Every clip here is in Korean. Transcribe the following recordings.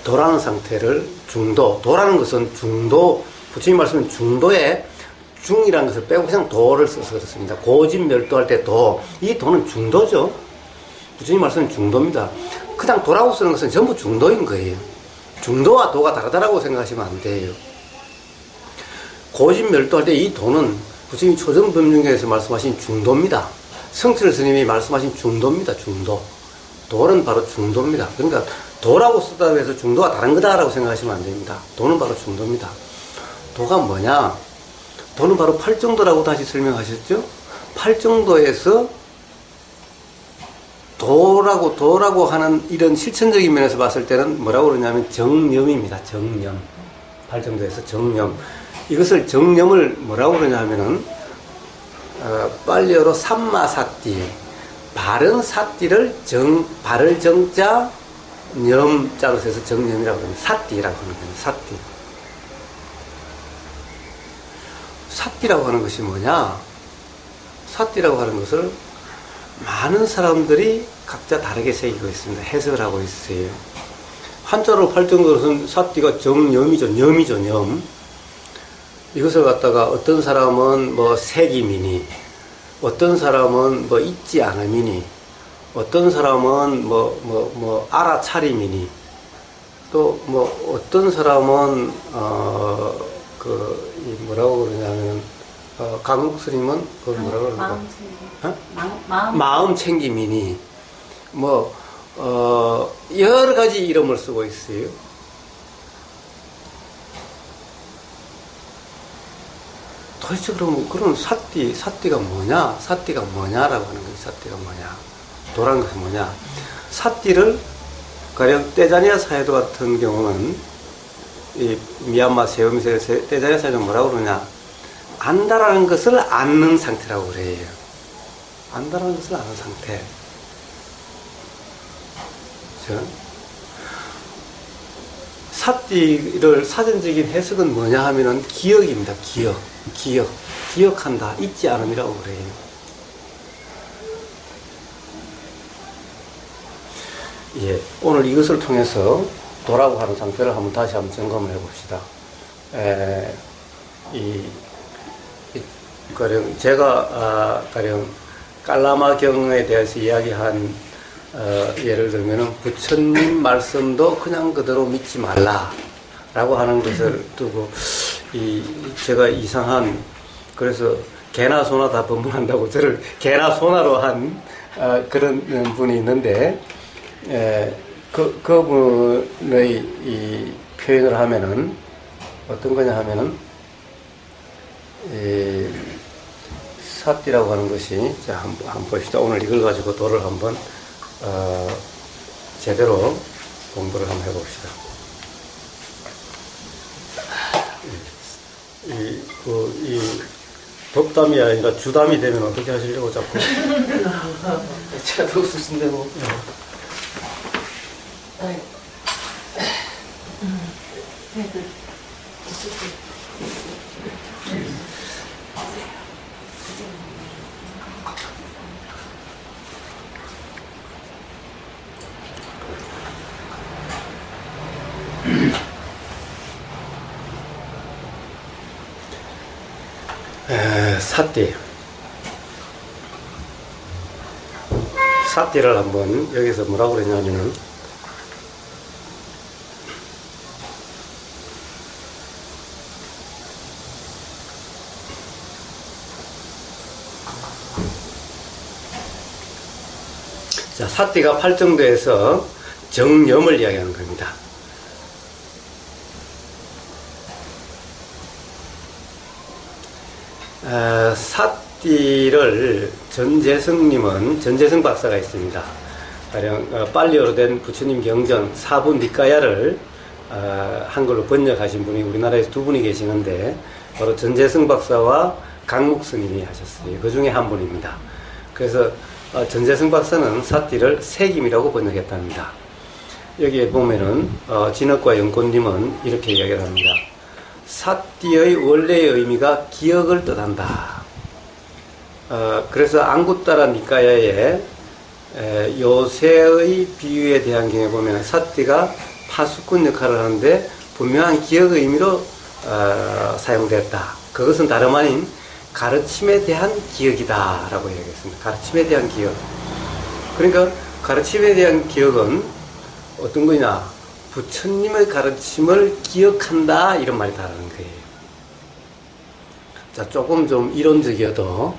도라는 상태를 도라는 것은 중도, 부처님 말씀은 중도에 중이라는 것을 빼고 그냥 도를 써서 그렇습니다. 고진멸도할 때 이 도는 중도죠. 부처님 말씀은 중도입니다. 그냥 도라고 쓰는 것은 전부 중도인 거예요. 중도와 도가 다르다라고 생각하시면 안 돼요. 고진멸도할 때 이 도는 부처님 초정법륜경에서 말씀하신 중도입니다. 성철 스님이 말씀하신 중도입니다. 중도. 도는 바로 중도입니다. 그러니까 도라고 쓰다고 해서 중도가 다른 거다라고 생각하시면 안 됩니다. 도는 바로 중도입니다. 도가 뭐냐? 도는 바로 팔정도라고 다시 설명하셨죠? 팔정도에서 도라고 하는 이런 실천적인 면에서 봤을 때는 뭐라고 그러냐면 정념입니다. 정념. 팔정도에서 정념. 이것을 정념을 뭐라고 그러냐 하면은, 빨리어로 삼마사띠. 바른 사띠를 바를 정자, 염자로 해서 정념이라고 합니다. 사띠라고 하는 거예요. 사띠. 사띠라고 하는 것이 뭐냐? 사띠라고 하는 것을 많은 사람들이 각자 다르게 새기고 있습니다. 해석을 하고 있어요. 한자로 팔정도로는 사띠가 정념이죠. 염이죠. 염. 이것을 갖다가 어떤 사람은 뭐 색임이니, 어떤 사람은 뭐 잊지 않음이니, 어떤 사람은 알아차림이니, 또 뭐 어떤 사람은 뭐라고 그러냐면 강국 스님은 그걸 뭐라고 그러나? 마음 챙김이니, 여러 가지 이름을 쓰고 있어요. 도대체 그럼 사띠가 뭐냐? 사띠가 뭐냐라고 하는 거예요. 사띠가 뭐냐? 도라는 것이 뭐냐? 사띠를 가령 떼자니아 사회도 같은 경우는 이 미얀마 세우미세 떼자니아 사회는 뭐라고 그러냐? 안다라는 것을 아는 상태라고 그래요. 안다라는 것을 아는 상태. 그렇죠? 사띠를 사전적인 해석은 뭐냐 하면은 기억입니다. 기억한다. 잊지 않음이라고 그래요. 예, 오늘 이것을 통해서 도라고 하는 상태를 다시 한번 점검을 해봅시다. 가령 깔라마경에 대해서 이야기한 예를 들면은 부처님 말씀도 그냥 그대로 믿지 말라라고 하는 것을 두고 제가 이상한, 그래서 개나 소나 다 법문한다고 저를 개나 소나로 한 그런 분이 있는데, 그분의 이 표현을 하면은 어떤 거냐 하면은 사띠라고 하는 것이, 자 한번 봅시다. 오늘 이걸 가지고 도를 한번 제대로 공부를 한번 해봅시다. 이 덕담이 아니라 주담이 되면 어떻게 하시려고 자꾸. 제가 더 쓰신데 뭐. 사띠를 한번 여기서 뭐라고 그러냐면은, 자, 사띠가 팔정도에서 정념을 이야기하는 겁니다. 사띠를 전재성 박사가 있습니다. 가령 빨리어로 된 부처님 경전 사부 니까야를 한글로 번역하신 분이 우리나라에서 두 분이 계시는데, 바로 전재성 박사와 강국 스님이 하셨어요. 그 중에 한 분입니다. 그래서 전재성 박사는 사띠를 색임이라고 번역했답니다. 여기에 보면은 진학과 연꽃님은 이렇게 이야기를 합니다. 사띠의 원래의 의미가 기억을 뜻한다. 그래서 앙구따라 니까야에 요새의 비유에 대한 경우에 보면 사띠가 파수꾼 역할을 하는데 분명한 기억의 의미로 사용됐다. 그것은 다름 아닌 가르침에 대한 기억이다 라고 얘기했습니다. 가르침에 대한 기억. 그러니까 가르침에 대한 기억은 어떤 거냐, 부처님의 가르침을 기억한다 이런 말이 다르는 거예요. 자, 조금 좀 이론적이어도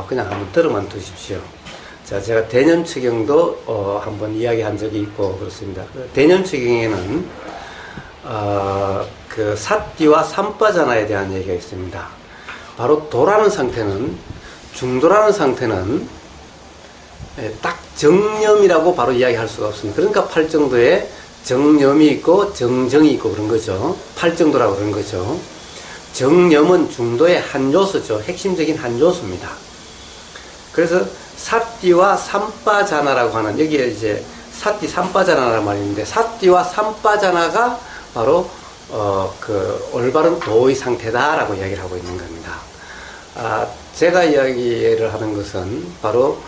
그냥 한번 들어만 두십시오. 자, 제가 대념처경도 한번 이야기한 적이 있고 그렇습니다. 대념처경에는 그 사띠와 삼빠자나에 대한 얘기가 있습니다. 바로 도라는 상태는, 중도라는 상태는 딱 정념이라고 바로 이야기할 수가 없습니다. 그러니까 팔정도에 정념이 있고 정정이 있고 그런 거죠. 팔정도라고 그런 거죠. 정념은 중도의 한 요소죠. 핵심적인 한 요소입니다. 그래서 사띠와 삼빠자나라고 하는, 여기에 이제 사띠 삼빠자나라는 말이 있는데, 사띠와 삼빠자나가 바로 그 올바른 도의 상태다라고 이야기를 하고 있는 겁니다. 제가 이야기를 하는 것은 바로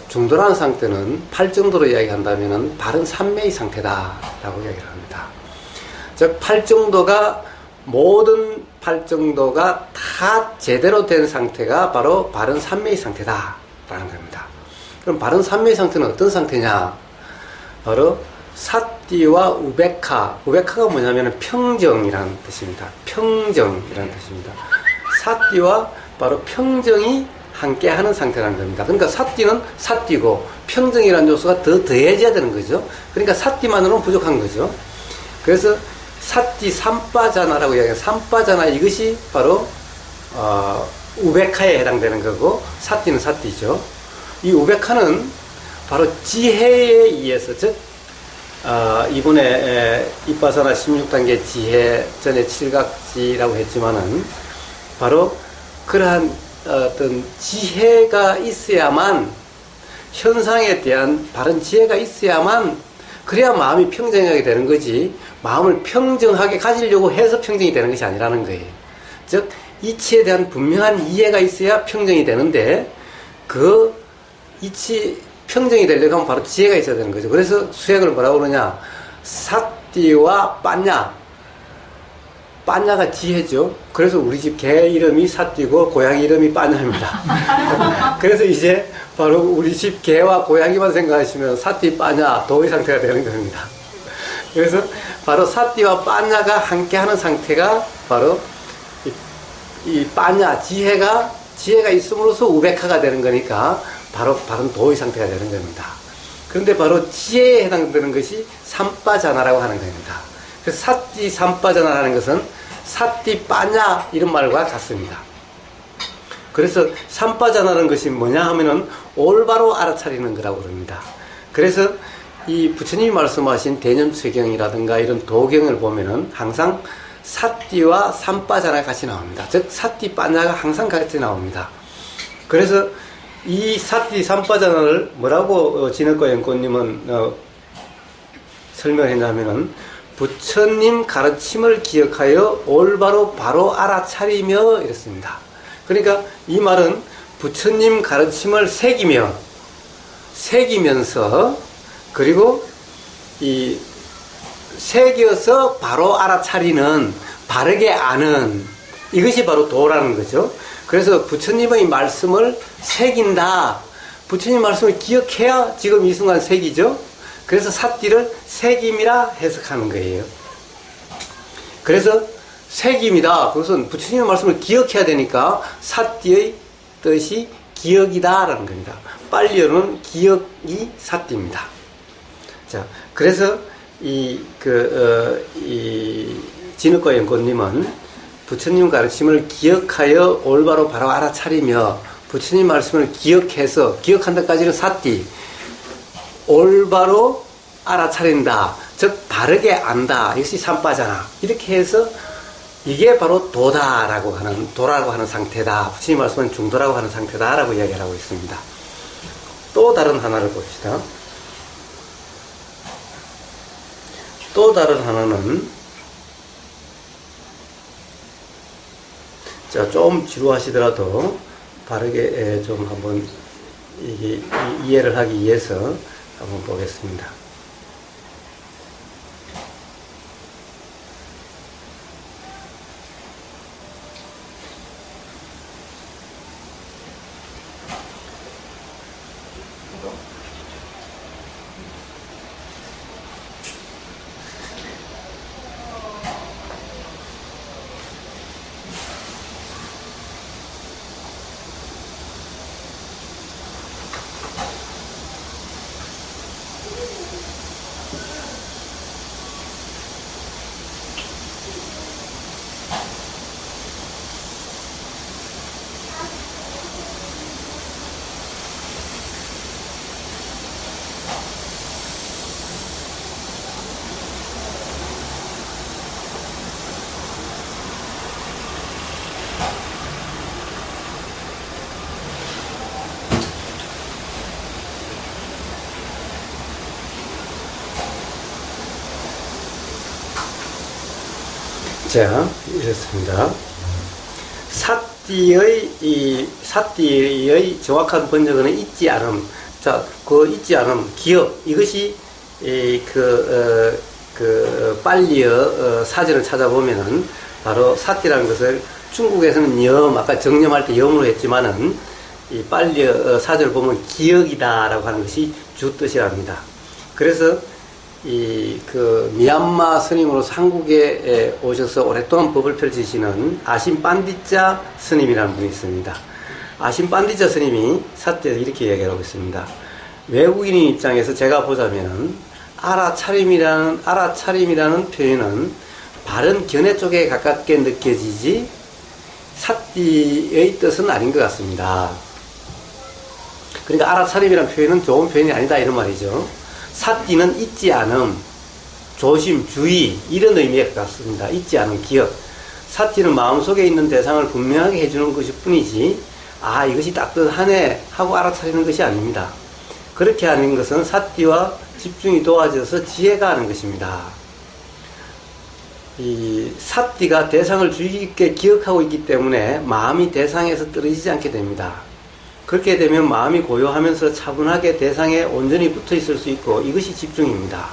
중도라는 상태는 팔정도로 이야기한다면은 바른 삼매의 상태다라고 이야기를 합니다. 즉 팔정도가, 모든 팔정도가 다 제대로 된 상태가 바로 바른 삼매의 상태다라는 겁니다. 그럼 바른 삼매의 상태는 어떤 상태냐? 바로 사띠와 우베카가 뭐냐면 평정이라는 뜻입니다. 평정이라는 뜻입니다. 사띠와 바로 평정이 함께 하는 상태라는 겁니다. 그러니까 사띠는 사띠고 평정이라는 요소가 더 더해져야 되는 거죠. 그러니까 사띠만으로는 부족한 거죠. 그래서 사띠 삼빠자나라고 이야기해요. 삼빠자나, 이것이 바로 우베카에 해당되는 거고, 사띠는 사띠죠. 이 우베카는 바로 지혜에 의해서, 즉 이번에 이빠사나 16단계 지혜, 전에 칠각지라고 했지만은 바로 그러한 어떤 지혜가 있어야만, 현상에 대한 바른 지혜가 있어야만 그래야 마음이 평정하게 되는 거지, 마음을 평정하게 가지려고 해서 평정이 되는 것이 아니라는 거예요. 즉 이치에 대한 분명한 이해가 있어야 평정이 되는데, 그 이치 평정이 되려고 하면 바로 지혜가 있어야 되는 거죠. 그래서 수행을 뭐라고 그러냐, 사띠와 빠냐가 지혜죠. 그래서 우리 집 개 이름이 사띠고 고양이 이름이 빠냐입니다. 그래서 이제 바로 우리 집 개와 고양이만 생각하시면 사띠 빠냐 도의 상태가 되는 겁니다. 그래서 바로 사띠와 빠냐가 함께하는 상태가 바로 이 빠냐, 지혜가 있음으로써 우베카가 되는 거니까 바로 바른 도의 상태가 되는 겁니다. 그런데 바로 지혜에 해당되는 것이 삼빠자나라고 하는 겁니다. 그래서 사띠 삼빠자나라는 것은 사띠 빠냐 이런 말과 같습니다. 그래서 삼빠자나라는 것이 뭐냐 하면은 올바로 알아차리는 거라고 그럽니다. 그래서 이 부처님이 말씀하신 대념체경이라든가 이런 도경을 보면은 항상 사띠와 삼빠자나가 같이 나옵니다. 즉 사띠 빠냐가 항상 같이 나옵니다. 그래서 이 사띠 삼빠자나를 뭐라고 진흙과 연꽃님은 설명했냐면은 부처님 가르침을 기억하여 올바로 바로 알아차리며 이랬습니다. 그러니까 이 말은 부처님 가르침을 새기면서 그리고 이 새겨서 바로 알아차리는, 바르게 아는, 이것이 바로 도라는 거죠. 그래서 부처님의 말씀을 새긴다. 부처님 말씀을 기억해야 지금 이 순간 새기죠. 그래서 사띠를 새김이라 해석하는 거예요. 그래서 새김이다. 그것은 부처님의 말씀을 기억해야 되니까 사띠의 뜻이 기억이다라는 겁니다. 빨리어는 기억이 사띠입니다. 자, 그래서 이 진흙과 연꽃님은 부처님 가르침을 기억하여 올바로 바로 알아차리며, 부처님 말씀을 기억해서, 기억한 데까지는 사띠, 올바로 알아차린다, 즉 바르게 안다, 이것이 삼빠자나, 이렇게 해서 이게 바로 도라고 하는 상태다. 부처님 말씀은 중도라고 하는 상태다라고 이야기를 하고 있습니다. 또 다른 하나를 봅시다. 또 다른 하나는, 자, 좀 지루하시더라도 바르게 좀 한번 이해를 하기 위해서 한번 보겠습니다. 자, 이렇습니다. 사띠의 정확한 번역은 잊지 않음. 자, 그 잊지 않음, 기억. 이것이, 빨리어 사전을 찾아보면은, 바로 사띠라는 것을 중국에서는 염, 아까 정념할 때 염으로 했지만은, 이 빨리어 사전을 보면 기억이다라고 하는 것이 주 뜻이랍니다. 그래서, 미얀마 스님으로서 한국에 오셔서 오랫동안 법을 펼치시는 아심 반디자 스님이라는 분이 있습니다. 아심 반디자 스님이 사태에서 이렇게 이야기하고 있습니다. 외국인의 입장에서 제가 보자면은, 알아차림이라는 표현은 바른 견해 쪽에 가깝게 느껴지지, 사띠의 뜻은 아닌 것 같습니다. 그러니까 알아차림이라는 표현은 좋은 표현이 아니다, 이런 말이죠. 사띠는 잊지 않음, 조심, 주의 이런 의미에 가깝습니다. 잊지 않음, 기억. 사띠는 마음속에 있는 대상을 분명하게 해주는 것일 뿐이지 아 이것이 따뜻하네 하고 알아차리는 것이 아닙니다. 그렇게 하는 것은 사띠와 집중이 도와져서 지혜가 하는 것입니다. 이 사띠가 대상을 주의 깊게 기억하고 있기 때문에 마음이 대상에서 떨어지지 않게 됩니다. 그렇게 되면 마음이 고요하면서 차분하게 대상에 온전히 붙어 있을 수 있고 이것이 집중입니다.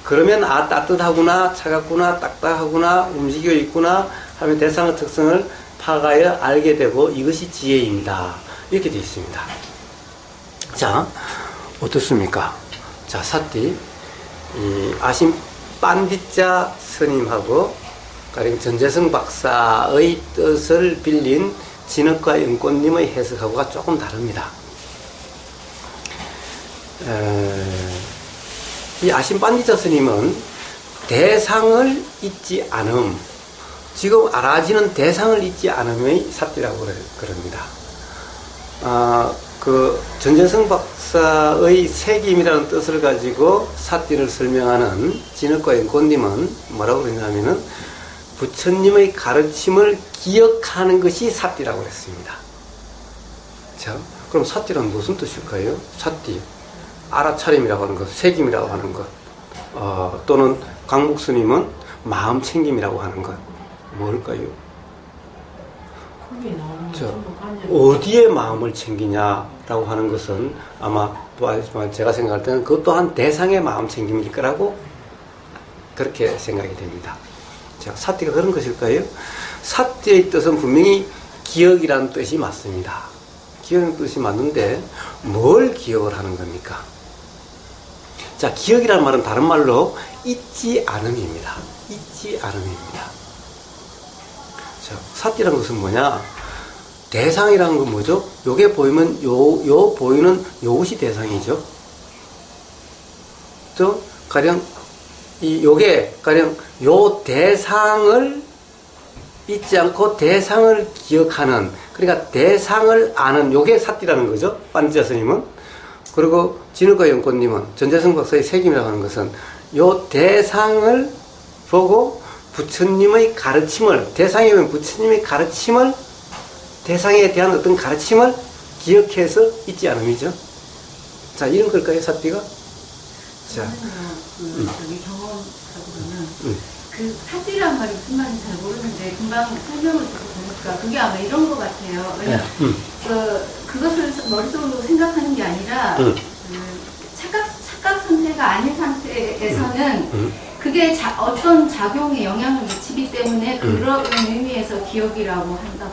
그러면 아 따뜻하구나, 차갑구나, 딱딱하구나, 움직여 있구나 하면 대상의 특성을 파가여 알게 되고 이것이 지혜입니다. 이렇게 되어 있습니다. 자, 어떻습니까? 자, 사띠 이 아심 반디자 스님하고 가령 전재성 박사의 뜻을 빌린 진흙과 연꽃님의 해석하고가 조금 다릅니다. 이 아심 반디자 스님은 대상을 잊지 않음, 지금 알아지는 대상을 잊지 않음의 사띠라고 그럽니다. 전재성 박사의 색임이라는 뜻을 가지고 사띠를 설명하는 진흙과 연꽃님은 뭐라고 그러냐면은 부처님의 가르침을 기억하는 것이 사띠라고 했습니다. 자, 그럼 사띠란 무슨 뜻일까요? 사띠, 알아차림이라고 하는 것, 색임이라고 하는 것, 또는 강목스님은 마음 챙김이라고 하는 것, 뭘까요? 자, 어디에 마음을 챙기냐라고 하는 것은 아마 제가 생각할 때는 그것 또한 대상의 마음 챙김일 거라고 그렇게 생각이 됩니다. 자, 사띠가 그런 것일까요? 사띠의 뜻은 분명히 기억이라는 뜻이 맞습니다. 기억의 뜻이 맞는데 뭘 기억을 하는 겁니까? 자, 기억이라는 말은 다른 말로 잊지 않음입니다. 잊지 않음입니다. 자, 사띠라는 것은 뭐냐? 대상이라는 건 뭐죠? 요게 보이면 요 보이는 요것이 대상이죠. 또 가령 요게 가령 요 대상을 잊지 않고 대상을 기억하는, 그러니까 대상을 아는 요게 사띠라는 거죠. 반디자 스님은. 그리고 진흙과 연꽃님은, 전재성 박사의 색임이라고 하는 것은 요 대상을 보고 부처님의 가르침을, 대상이면 부처님의 가르침을, 대상에 대한 어떤 가르침을 기억해서 잊지 않음이죠. 자, 이런 걸까요, 사띠가? 자, 저기 경험하고는 그 사띠란 말이 무슨 말인지 잘 모르는데 금방 설명을 듣고 보니까 그게 아마 이런 것 같아요. 왜냐면 그것을 머릿속으로 생각하는 게 아니라 그 착각 상태가 아닌 상태에서는 그게 어떤 작용에 영향을 미치기 때문에 그런 의미에서 기억이라고 한다고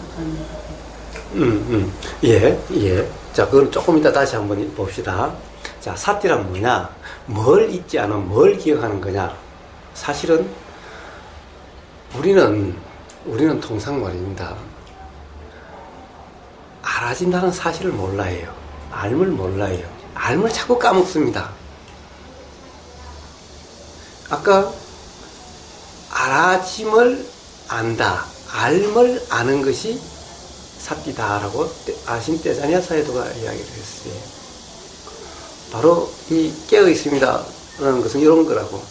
저는 예. 자, 그건 조금 이따 다시 한번 봅시다. 자, 사띠란 뭐냐? 뭘 잊지 않으면 뭘 기억하는 거냐? 사실은 우리는 통상 말입니다. 알아진다는 사실을 몰라요. 알을 몰라요. 알을 자꾸 까먹습니다. 아까 알아짐을 안다. 알을 아는 것이 사띠다라고 아신 떼자니아 사이도가 이야기를 했어요. 바로 이 깨어 있습니다 라는 것은 이런 거라고.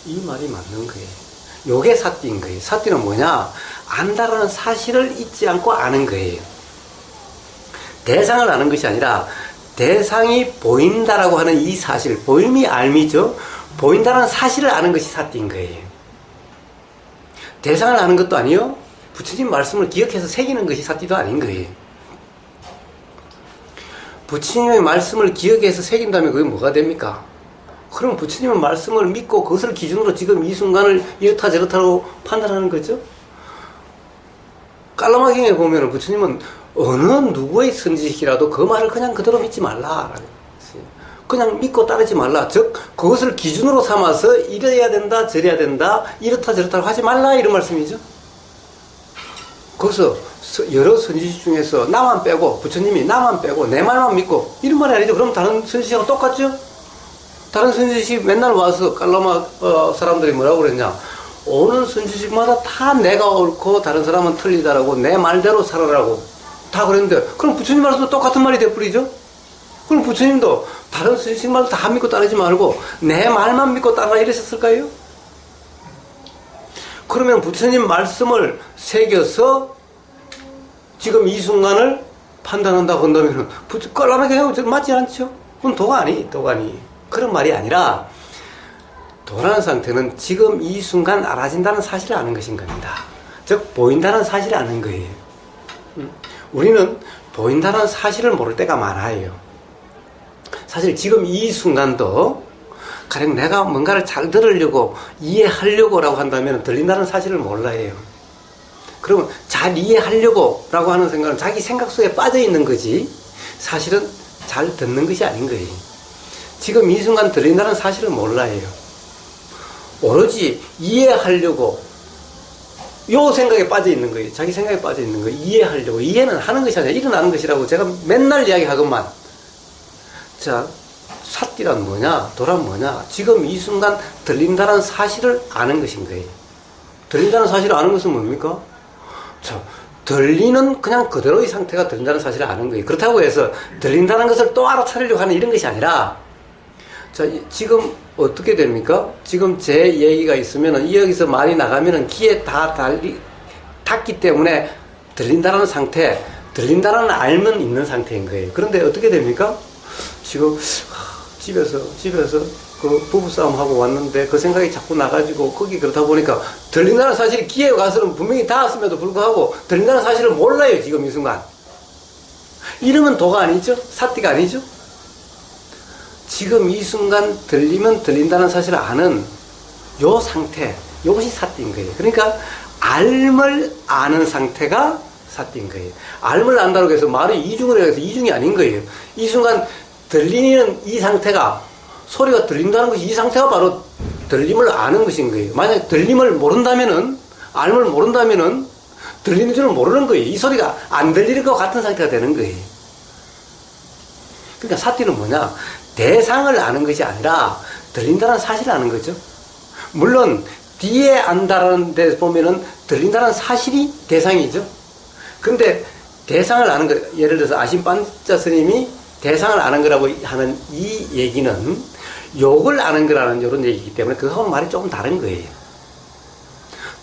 이 말이 맞는 거예요. 요게 사띠인 거예요. 사띠는 뭐냐? 안다라는 사실을 잊지 않고 아는 거예요. 대상을 아는 것이 아니라 대상이 보인다라고 하는 이 사실, 보임이 알미죠. 보인다는 사실을 아는 것이 사띠인 거예요. 대상을 아는 것도 아니요. 부처님 말씀을 기억해서 새기는 것이 사띠도 아닌 거예요. 부처님의 말씀을 기억해서 새긴다면 그게 뭐가 됩니까? 그럼 부처님의 말씀을 믿고 그것을 기준으로 지금 이 순간을 이렇다 저렇다고 판단하는 거죠. 깔라마경에 보면 부처님은 어느 누구의 선지식이라도 그 말을 그냥 그대로 믿지 말라. 그냥 믿고 따르지 말라. 즉 그것을 기준으로 삼아서 이래야 된다 저래야 된다 이렇다 저렇다 하지 말라 이런 말씀이죠. 거기서 여러 선지식 중에서 나만 빼고 부처님이 나만 빼고 내 말만 믿고 이런 말이 아니죠. 그럼 다른 선지식하고 똑같죠. 다른 선지식이 맨날 와서 깔라마 사람들이 뭐라고 그랬냐, 오는 선지식마다 다 내가 옳고 다른 사람은 틀리다라고 내 말대로 살아라고 다 그랬는데, 그럼 부처님 말씀도 똑같은 말이 돼버리죠. 그럼 부처님도 다른 선지식 말도 다 믿고 따르지 말고 내 말만 믿고 따라 이러셨을까요? 그러면 부처님 말씀을 새겨서 지금 이 순간을 판단한다고 한다면 깔라마게 맞지 않죠? 그건 도가니. 그런 말이 아니라 도라는 상태는 지금 이 순간 알아진다는 사실을 아는 것인 겁니다. 즉 보인다는 사실을 아는 거예요. 우리는 보인다는 사실을 모를 때가 많아요. 사실 지금 이 순간도 가령 내가 뭔가를 잘 들으려고 이해하려고 라고 한다면 들린다는 사실을 몰라요. 그러면 잘 이해하려고 라고 하는 생각은 자기 생각 속에 빠져 있는 거지 사실은 잘 듣는 것이 아닌 거예요. 지금 이 순간 들린다는 사실을 몰라요. 오로지 이해하려고 요 생각에 빠져 있는 거예요. 자기 생각에 빠져 있는 거예요. 이해하려고. 이해는 하는 것이 아니라 일어나는 것이라고 제가 맨날 이야기하건만. 자, 사띠란 뭐냐? 도란 뭐냐? 지금 이 순간 들린다는 사실을 아는 것인 거예요. 들린다는 사실을 아는 것은 뭡니까? 자, 들리는 그냥 그대로의 상태가 들린다는 사실을 아는 거예요. 그렇다고 해서 들린다는 것을 또 알아차리려고 하는 이런 것이 아니라, 자, 지금 어떻게 됩니까? 지금 제 얘기가 있으면은, 이 여기서 말이 나가면은 귀에 다 닿기 때문에 들린다는 상태, 들린다는 알면 있는 상태인 거예요. 그런데 어떻게 됩니까? 지금 집에서 그 부부싸움 하고 왔는데 그 생각이 자꾸 나가지고 거기 그렇다 보니까 들린다는 사실이 귀에 가서는 분명히 닿았음에도 불구하고 들린다는 사실을 몰라요. 지금 이 순간. 이러면 도가 아니죠? 사띠가 아니죠? 지금 이 순간 들리면 들린다는 사실을 아는 요 상태, 이것이 사띠인 거예요. 그러니까 알을 아는 상태가 사띠인 거예요. 알을 안다고 해서 말이 이중을 해서 이중이 아닌 거예요. 이 순간 들리는 이 상태가, 소리가 들린다는 것이 이 상태가 바로 들림을 아는 것인 거예요. 만약 들림을 모른다면은, 알을 모른다면은 들리는 줄을 모르는 거예요. 이 소리가 안 들리는 것 같은 상태가 되는 거예요. 그러니까 사띠는 뭐냐? 대상을 아는 것이 아니라 들린다는 사실을 아는 거죠. 물론 뒤에 안다라는 데 보면은 들린다는 사실이 대상이죠. 근데 대상을 아는 거, 예를 들어서 아신반자 스님이 대상을 아는 거라고 하는 이 얘기는 욕을 아는 거라는 이런 얘기이기 때문에 그거하고 말이 조금 다른 거예요.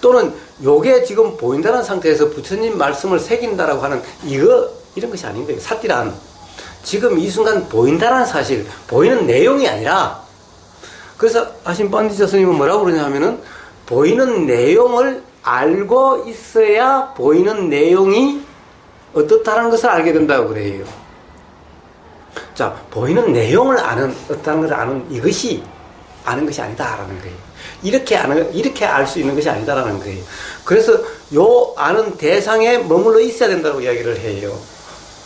또는 요게 지금 보인다는 상태에서 부처님 말씀을 새긴다라고 하는 이런 것이 아닌 거예요. 사띠란 지금 이 순간 보인다는 사실, 보이는 내용이 아니라, 그래서 아신반디자 스님은 뭐라고 그러냐 하면은 보이는 내용을 알고 있어야 보이는 내용이 어떻다는 것을 알게 된다고 그래요. 자, 보이는 내용을 아는, 어떤 것을 아는 이것이 아는 것이 아니다라는 거예요. 이렇게 알 수 있는 것이 아니다라는 거예요. 그래서 요 아는 대상에 머물러 있어야 된다고 이야기를 해요.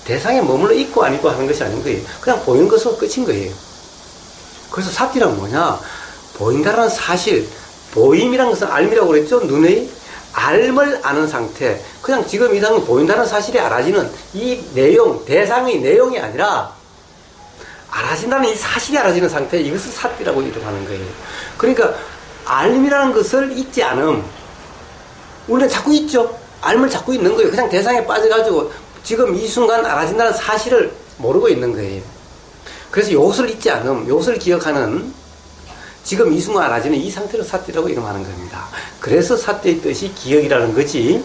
대상에 머물러 있고 안 있고 하는 것이 아닌 거예요. 그냥 보이는 것으로 끝인 거예요. 그래서 사띠란 뭐냐? 보인다라는 사실, 보임이라는 것은 알미라고 그랬죠? 눈의 알을 아는 상태. 그냥 지금 이 상황은 보인다는 사실이 알아지는 이 내용, 대상의 내용이 아니라 알아진다는 이 사실이 알아지는 상태, 이것을 사띠라고 이름하는 거예요. 그러니까 알미라는 것을 잊지 않음. 우리는 자꾸 잊죠? 알을 자꾸 있는 거예요. 그냥 대상에 빠져가지고 지금 이 순간 알아진다는 사실을 모르고 있는 거예요. 그래서 이것을 잊지 않음, 이것을 기억하는 지금 이 순간 알아지는 이 상태를 사띠라고 이름하는 겁니다. 그래서 사띠의 뜻이 기억이라는 거지,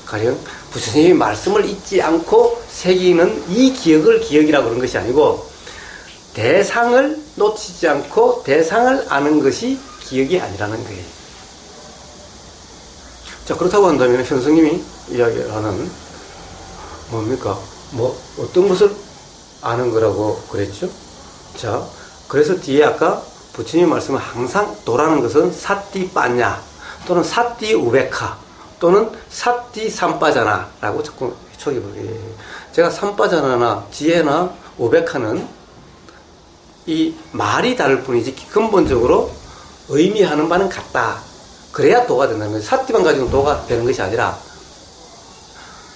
가령 부처님의 말씀을 잊지 않고 새기는 이 기억을 기억이라고 그런 것이 아니고, 대상을 놓치지 않고 대상을 아는 것이 기억이 아니라는 거예요. 자, 그렇다고 한다면 현성님이 이야기하는 뭡니까? 어떤 것을 아는 거라고 그랬죠? 자, 그래서 뒤에 아까 부처님 말씀은 항상 도라는 것은 사띠 빠냐 또는 사띠 우베카 또는 사띠 삼빠자나 라고 자꾸 초기부르게, 제가 삼빠자나나 지혜나 우베카는 이 말이 다를 뿐이지 근본적으로 의미하는 바는 같다. 그래야 도가 된다는 거예요. 사띠만 가지고 도가 되는 것이 아니라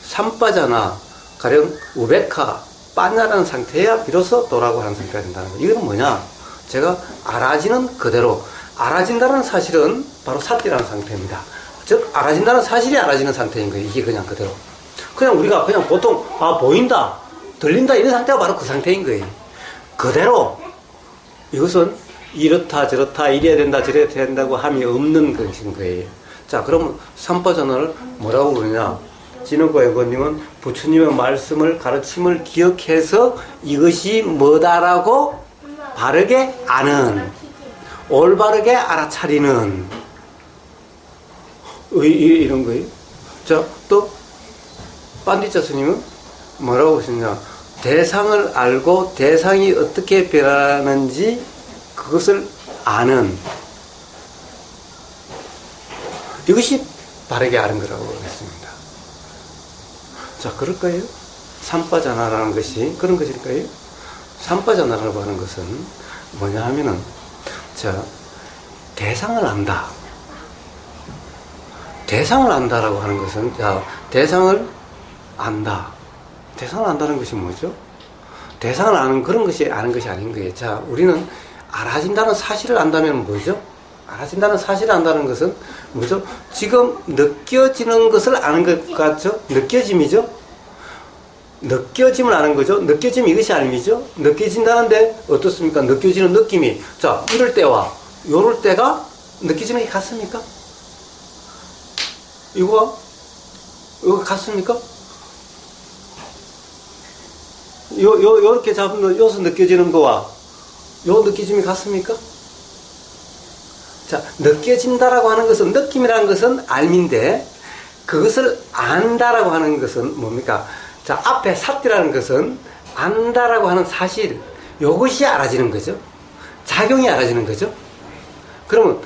삼빠자나 가령 우베카 빠냐라는 상태야 비로소 도라고 하는 상태가 된다는 거예요. 이건 뭐냐? 제가 알아지는 그대로, 알아진다는 사실은 바로 사띠라는 상태입니다. 즉 알아진다는 사실이 알아지는 상태인 거예요. 이게 그냥 그대로. 그냥 우리가 그냥 보통 보인다, 들린다 이런 상태가 바로 그 상태인 거예요. 그대로 이것은 이렇다 저렇다 이래야 된다 저래야 된다고 함이 없는 것인 거예요. 자, 그러면 삼빠전을 뭐라고 부르냐? 진원고 연구님은 부처님의 말씀을 가르침을 기억해서 이것이 뭐다라고 바르게 아는, 올바르게 알아차리는 이런 거예요. 자, 또 반디자 스님은 뭐라고 하시냐? 대상을 알고 대상이 어떻게 변하는지 그것을 아는, 이것이 바르게 아는 거라고 했습니다. 자, 그럴까요? 삼빠자나라는 것이 그런 것일까요? 삼빠자나라고 하는 것은 뭐냐 하면은, 자, 대상을 안다. 대상을 안다라고 하는 것은, 자, 대상을 안다. 대상을 안다는 것이 뭐죠? 대상을 아는 그런 것이 아는 것이 아닌 거예요. 자, 우리는 알아진다는 사실을 안다면 뭐죠? 알아진다는 사실을 안다는 것은 뭐죠? 지금 느껴지는 것을 아는 것 같죠? 느껴짐이죠? 느껴짐을 아는 거죠? 느껴짐 이것이 아님이죠? 느껴진다는데 어떻습니까? 느껴지는 느낌이, 자, 이럴 때와 요럴 때가 느껴지는 게 같습니까? 이거 같습니까? 요렇게 잡으면 여기서 느껴지는 거와 요 느껴짐이 같습니까? 자, 느껴진다라고 하는 것은, 느낌이라는 것은 알미인데, 그것을 안다라고 하는 것은 뭡니까? 자, 앞에 사띠라는 것은 안다라고 하는 사실, 요것이 알아지는 거죠. 작용이 알아지는 거죠. 그러면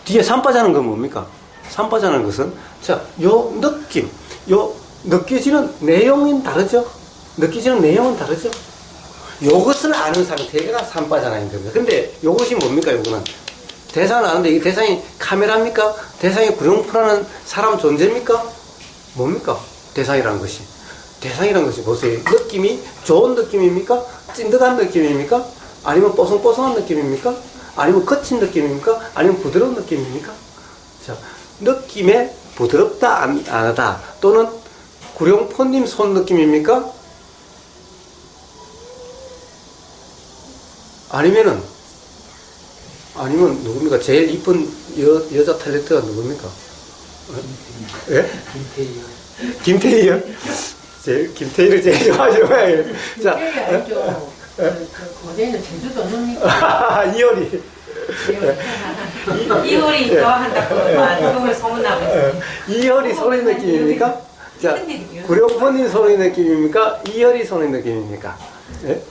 뒤에 삼빠자는 건 뭡니까? 삼빠자는 것은, 자, 요 느낌, 요 느껴지는 내용은 다르죠. 느껴지는 내용은 다르죠. 요것을 아는 상태가 삼빠자나인 겁니다. 근데 요것이 뭡니까? 요거는 대상을 아는데, 이게 대상이 카메라입니까? 대상이 구룡포라는 사람 존재입니까? 뭡니까? 대상이라는 것이. 대상이라는 것이 보세요. 느낌이 좋은 느낌입니까? 찐득한 느낌입니까? 아니면 뽀송뽀송한 느낌입니까? 아니면 거친 느낌입니까? 아니면 부드러운 느낌입니까? 자, 느낌에 부드럽다, 안 하다. 또는 구룡포님 손 느낌입니까? 아니면 누굽니까? 제일 이쁜 여자 탤런트가 누굽니까? 예? 김태희요? 김태희를 제일 좋아하시는 거예요. 자, 김태희 알죠? 거제는 제주도 뭡니까? 이효리. 이효리 좋아한다고 그걸 소문나고 있어요. 이효리 손의 느낌입니까? 자, 구룡포님 손의 느낌입니까? 이효리 손의 느낌입니까? 예?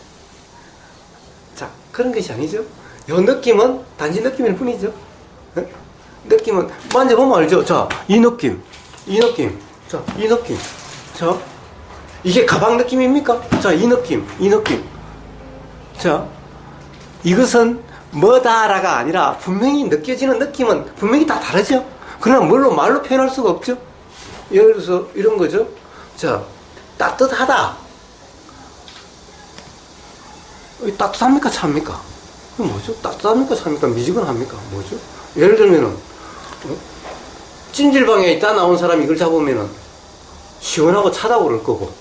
자, 그런 것이 아니죠. 요 느낌은 단지 느낌일 뿐이죠. 예? 느낌은 만져보면 알죠. 자, 이 느낌, 자, 이 느낌, 자, 이게 가방 느낌입니까? 자, 이 느낌. 자, 이것은 뭐다라가 아니라 분명히 느껴지는 느낌은 분명히 다 다르죠. 그러나 말로 표현할 수가 없죠. 예를 들어서 이런 거죠. 자, 따뜻하다. 따뜻합니까? 찹니까? 이거 뭐죠? 따뜻합니까? 찹니까? 미지근합니까? 뭐죠? 예를 들면은 찜질방에 있다 나온 사람이 이걸 잡으면은 시원하고 차다고 그럴 거고,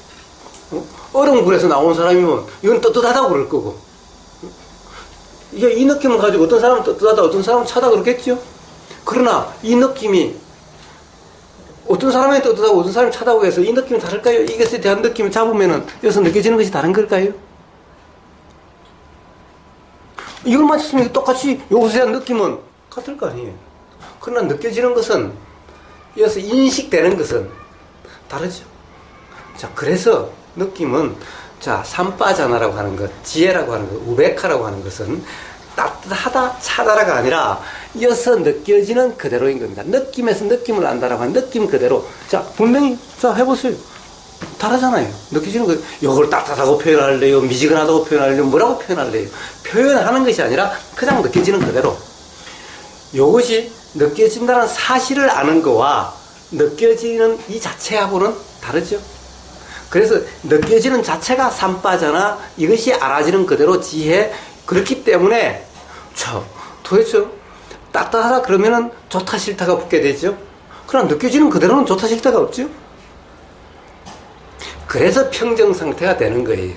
얼음굴에서 나온 사람이면 이건 뜨뜻하다고 그럴 거고, 이게 이 느낌을 가지고 어떤 사람은 뜨뜻하다, 어떤 사람은 차다 그러겠죠? 그러나 이 느낌이 어떤 사람이 뜨뜻하고 어떤 사람이 차다고 해서 이 느낌이 다를까요? 이것에 대한 느낌을 잡으면은 여기서 느껴지는 것이 다른 걸까요? 이걸 맞췄으면 똑같이 여기서 대한 느낌은 같을 거 아니에요. 그러나 느껴지는 것은, 여기서 인식되는 것은 다르죠. 자, 그래서 느낌은, 자, 삼빠자나라고 하는 것, 지혜라고 하는 것, 우베카라고 하는 것은 따뜻하다, 차다라가 아니라 이어서 느껴지는 그대로인 겁니다. 느낌에서 느낌을 안다라고 하는 느낌 그대로. 자, 분명히, 자, 해보세요. 다르잖아요. 느껴지는 거, 요걸 따뜻하고 표현할래요? 미지근하다고 표현할래요? 뭐라고 표현할래요? 표현하는 것이 아니라 그냥 느껴지는 그대로. 요것이 느껴진다는 사실을 아는 거와 느껴지는 이 자체하고는 다르죠. 그래서 느껴지는 자체가 삼빠잖아. 이것이 알아지는 그대로 지혜. 그렇기 때문에 저 도대체 따뜻하다 그러면은 좋다 싫다가 붙게 되죠. 그러나 느껴지는 그대로는 좋다 싫다가 없죠. 그래서 평정 상태가 되는 거예요.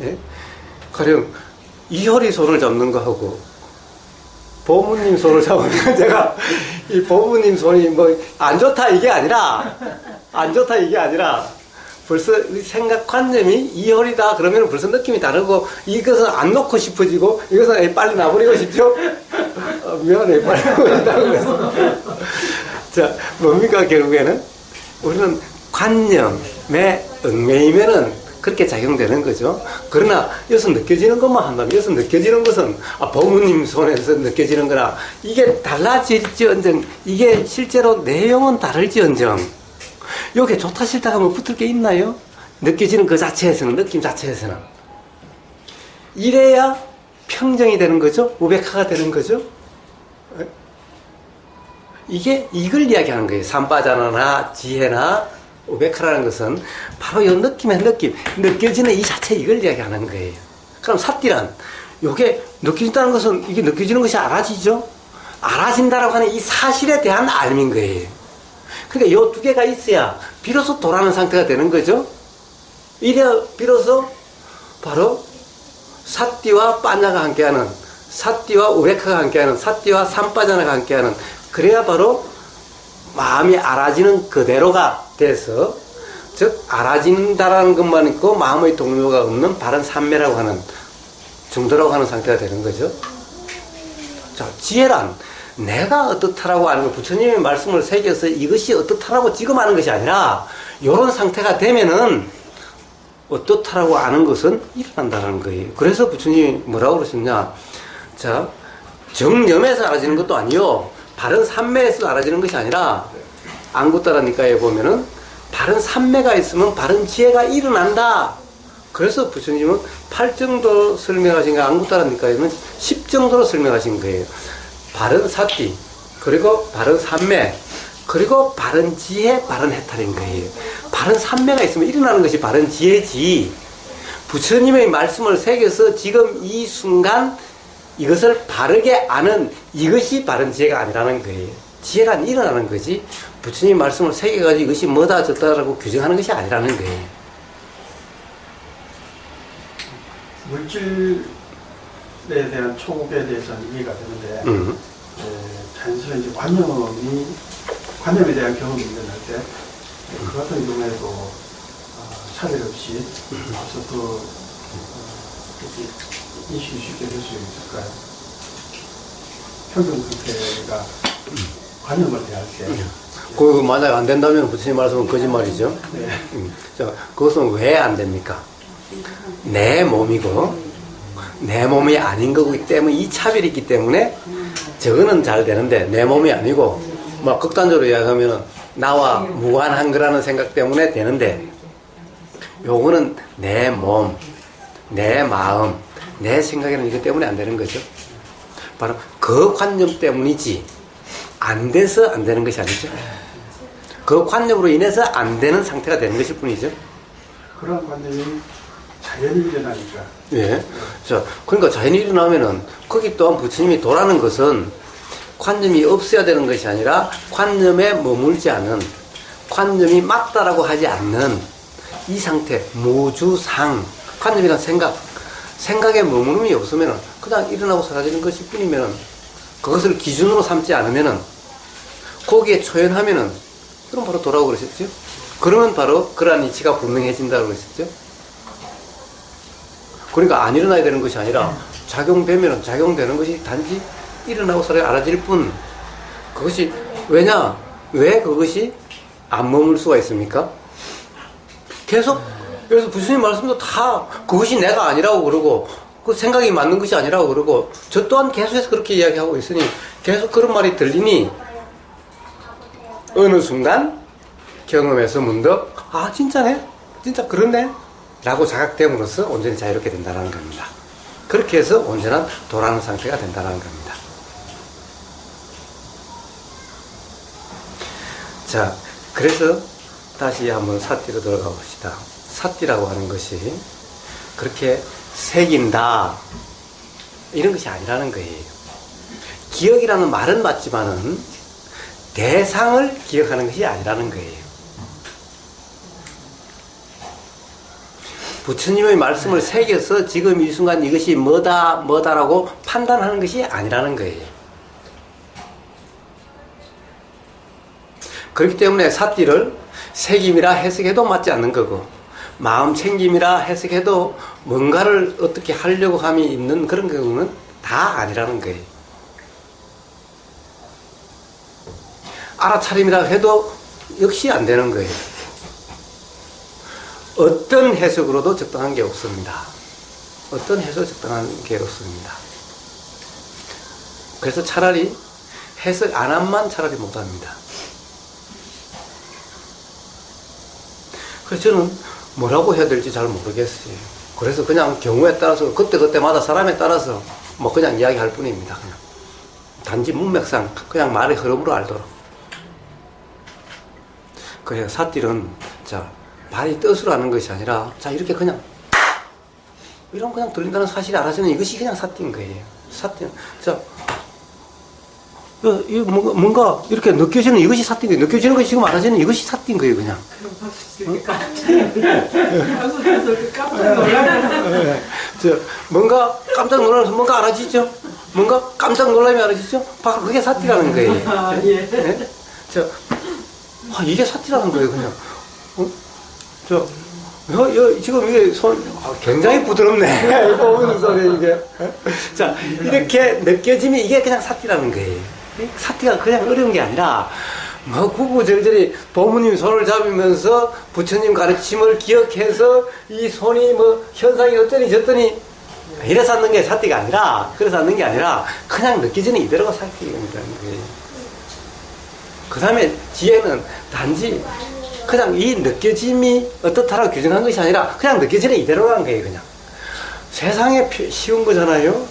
예? 가령 이효리 손을 잡는 거하고 보무님 손을 잡으면 제가 이 보무님 손이 뭐 안 좋다 이게 아니라 벌써 생각관념이 이효리다 그러면 벌써 느낌이 다르고, 이것은 안 놓고 싶어지고, 이것은 빨리 놔버리고 싶죠? 미안해, 빨리 놔버리고 싶다고 그래서. 자, 뭡니까, 결국에는? 우리는 관념에 얽매이면은 그렇게 작용되는 거죠. 그러나 여기서 느껴지는 것만 한다면, 여기서 느껴지는 것은 법무님 손에서 느껴지는 거나 이게 달라질지언정, 이게 실제로 내용은 다를지언정, 요게 좋다 싫다가 뭐 붙을 게 있나요? 느껴지는 그 자체에서는, 느낌 자체에서는. 이래야 평정이 되는 거죠. 우베카가 되는 거죠. 이걸 이야기하는 거예요. 삼빠자나나 지혜나 우베카라는 것은 바로 이 느낌의 느낌, 느껴지는 이 자체, 이걸 이야기하는 거예요. 그럼 사띠란, 요게 느껴진다는 것은, 이게 느껴지는 것이 알아지죠? 알아진다라고 하는 이 사실에 대한 알민 거예요. 그러니까 요 두 개가 있어야 비로소 도라는 상태가 되는 거죠. 이래야 비로소 바로 사띠와 빠냐가 함께하는, 사띠와 우베카가 함께하는, 사띠와 삼빠자나가 함께하는, 그래야 바로 마음이 알아지는 그대로가 돼서, 즉 알아진다라는 것만 있고 마음의 동요가 없는 바른 삼매라고 하는 정도라고 하는 상태가 되는 거죠. 자, 지혜란 내가 어떻다라고 하는 거, 부처님의 말씀을 새겨서 이것이 어떻다라고 지금 하는 것이 아니라, 이런 상태가 되면은 어떻다라고 아는 것은 일어난다는 거예요. 그래서 부처님이 뭐라고 그러셨냐? 자, 정념에서 알아지는 것도 아니요, 바른 삼매에서 알아지는 것이 아니라, 안구따라니까에 보면은 바른 삼매가 있으면 바른 지혜가 일어난다. 그래서 부처님은 8정도 설명하신 거, 안구따라니까에는 10정도로 설명하신 거예요. 바른 사띠, 그리고 바른 삼매, 그리고 바른 지혜, 바른 해탈인 거예요. 바른 삼매가 있으면 일어나는 것이 바른 지혜지, 부처님의 말씀을 새겨서 지금 이 순간 이것을 바르게 아는 이것이 바른 지혜가 아니라는 거예요. 지혜란 일어나는 거지, 부처님 말씀을 새겨가지고 이것이 뭐다 저다라고 규정하는 것이 아니라는 거예요. 물질에 대한 초국에 대해서는 이해가 되는데, 단순히 이제 관념에 대한 경험이 일어날 때, 그 같은 경우에도 차별 없이 앞서 더 인식이 쉽게 될 수 있을까요? 평등 상태가 관념을 대할 때 그 만약 안 된다면 부처님 말씀은 거짓말이죠. 자, 그것은 왜 안 됩니까? 내 몸이고 내 몸이 아닌 거기 때문에 이 차별이 있기 때문에 저거는 잘 되는데 내 몸이 아니고 뭐 극단적으로 이야기하면 나와 무관한 거라는 생각 때문에 되는데 요거는 내 몸, 내 마음, 내 생각이라는 이것 때문에 안 되는 거죠. 바로 그 관념 때문이지 안 돼서 안 되는 것이 아니죠. 그 관념으로 인해서 안 되는 상태가 되는 것일 뿐이죠. 그런 관념이 자연히 일어나니까. 예. 자, 그러니까 자연이 일어나면은 거기 또한 부처님이 도라는 것은 관념이 없어야 되는 것이 아니라 관념에 머물지 않은 관념이 맞다라고 하지 않는 이 상태, 무주상, 관념이란 생각에 머무름이 없으면은 그냥 일어나고 사라지는 것일 뿐이면은 그것을 기준으로 삼지 않으면은 거기에 초연하면은 그럼 바로 도라고 그러셨죠? 그러면 바로 그러한 이치가 분명해진다고 그러셨죠? 그러니까 안 일어나야 되는 것이 아니라 작용되면은 작용되는 것이 단지 일어나고 사라질 뿐 그것이 왜 그것이 안 머물 수가 있습니까? 계속 그래서 부처님 말씀도 다 그것이 내가 아니라고 그러고 그 생각이 맞는 것이 아니라고 그러고 저 또한 계속해서 그렇게 이야기하고 있으니 계속 그런 말이 들리니 어느 순간 경험에서 문득 아 진짜네? 진짜 그렇네? 라고 자각됨으로써 온전히 자유롭게 된다는 겁니다. 그렇게 해서 온전한 도라는 상태가 된다는 겁니다. 자, 그래서 다시 한번 사띠로 들어가 봅시다. 사띠라고 하는 것이 그렇게 새긴다 이런 것이 아니라는 거예요. 기억이라는 말은 맞지만은 대상을 기억하는 것이 아니라는 거예요. 부처님의 말씀을 새겨서 지금 이 순간 이것이 뭐다라고 판단하는 것이 아니라는 거예요. 그렇기 때문에 사띠를 새김이라 해석해도 맞지 않는 거고 마음 챙김이라 해석해도 뭔가를 어떻게 하려고 함이 있는 그런 경우는 다 아니라는 거예요. 알아차림이라 해도 역시 안 되는 거예요. 어떤 해석으로도 적당한 게 없습니다. 어떤 해석으로 적당한 게 없습니다. 그래서 차라리 해석 안 함만 차라리 못합니다. 그래서 저는 뭐라고 해야 될지 잘 모르겠어요. 그래서 그냥 경우에 따라서 그때마다 사람에 따라서 뭐 그냥 이야기할 뿐입니다. 그냥 단지 문맥상 그냥 말의 흐름으로 알도록. 그래서 사띠는 발이 뜻으로 하는 것이 아니라 이렇게 그냥 이런 그냥 들린다는 사실이 알아서는 이것이 그냥 사띠인 거예요. 사띠는 뭔가 이렇게 느껴지는 이것이 사띠인 거예요. 느껴지는 것이 지금 알아지는 이것이 사띠인 거예요. 그냥. 뭔가 깜짝 놀라면서 뭔가 알아지죠? 뭔가 깜짝 놀라면 알아지죠? 바로 그게 사띠라는 거예요. 네? 이게 사띠라는 거예요, 그냥. 지금 이게 굉장히 부드럽네. 뽑는 소리, 이게. 이렇게 느껴지면 이게 그냥 사띠라는 거예요. 사띠가 그냥 어려운 게 아니라, 구구절절히 부모님 손을 잡으면서 부처님 가르침을 기억해서 이 손이 현상이 어쩌니 저쩌니 이래서 하는 게 사띠가 아니라, 그래서 하는 게 아니라, 그냥 느껴지는 이대로가 사띠입니다. 그 다음에 지혜는 단지 그냥 이 느껴짐이 어떻다라고 규정한 것이 아니라 그냥 느껴지는 이대로라는 거예요. 그냥 세상에 쉬운 거잖아요.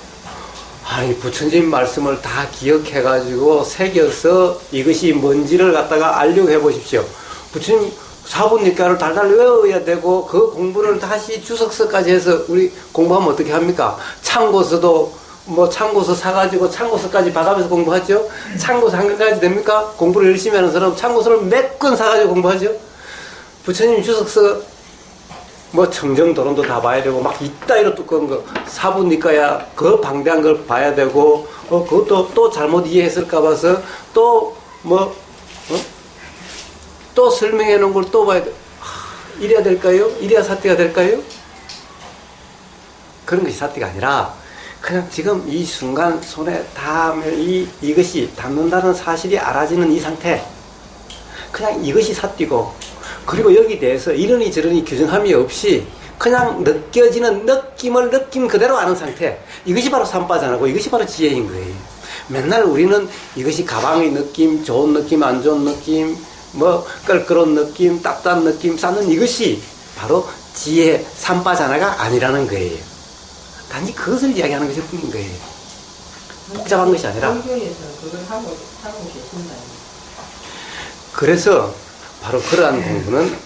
아니 부처님 말씀을 다 기억해가지고 새겨서 이것이 뭔지를 갖다가 알려고 해보십시오. 부처님 사본니까를 달달 외워야 되고 그 공부를 다시 주석서까지 해서 우리 공부하면 어떻게 합니까? 참고서도 참고서 사가지고 참고서까지 받아면서 공부하죠. 참고서 한 권까지 됩니까? 공부를 열심히 하는 사람 참고서를 몇 권 사가지고 공부하죠. 부처님 주석서 청정도론도 다 봐야 되고 막 이따위로 두꺼운 거 사부니까야 그 방대한 걸 봐야 되고 그것도 또 잘못 이해했을까 봐서 또 설명해 놓은 걸 또 봐야 돼. 이래야 될까요? 이래야 사띠가 될까요? 그런 것이 사띠가 아니라 그냥 지금 이 순간 손에 닿으면 이것이 닿는다는 사실이 알아지는 이 상태, 그냥 이것이 삿뛰고, 그리고 여기 대해서 이러니 저러니 규정함이 없이 그냥 느껴지는 느낌을 느낌 그대로 아는 상태, 이것이 바로 삼바자나고 이것이 바로 지혜인 거예요. 맨날 우리는 이것이 가방의 느낌, 좋은 느낌, 안 좋은 느낌, 뭐 껄끄러운 느낌, 따뜻한 느낌 쌓는 이것이 바로 지혜 삼바자나가 아니라는 거예요. 단지 그것을 이야기하는 것일 뿐인 거예요. 복잡한 것이 아니라. 종교에서 그걸 하고 계신다. 그래서 바로 그러한 공부는,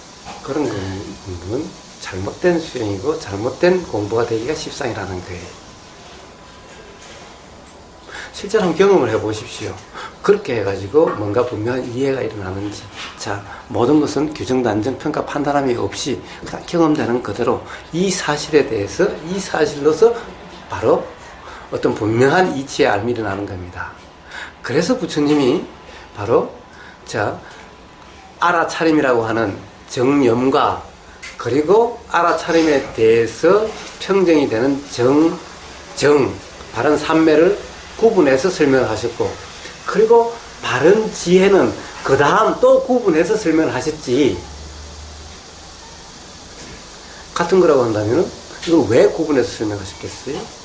그런 공부는 잘못된 수행이고 잘못된 공부가 되기가 십상이라는 거예요. 실제로 한번 경험을 해보십시오. 그렇게 해가지고 뭔가 분명한 이해가 일어나는지. 자, 모든 것은 규정, 단정, 평가, 판단함이 없이 그냥 경험되는 그대로 이 사실에 대해서 이 사실로서 바로 어떤 분명한 이치의 알미 일어나는 겁니다. 그래서 부처님이 바로 알아차림이라고 하는 정념과 그리고 알아차림에 대해서 평정이 되는 바른 삼매를 구분해서 설명하셨고, 그리고 바른 지혜는 그 다음 또 구분해서 설명하셨지. 같은 거라고 한다면 이걸 왜 구분해서 설명하셨겠어요?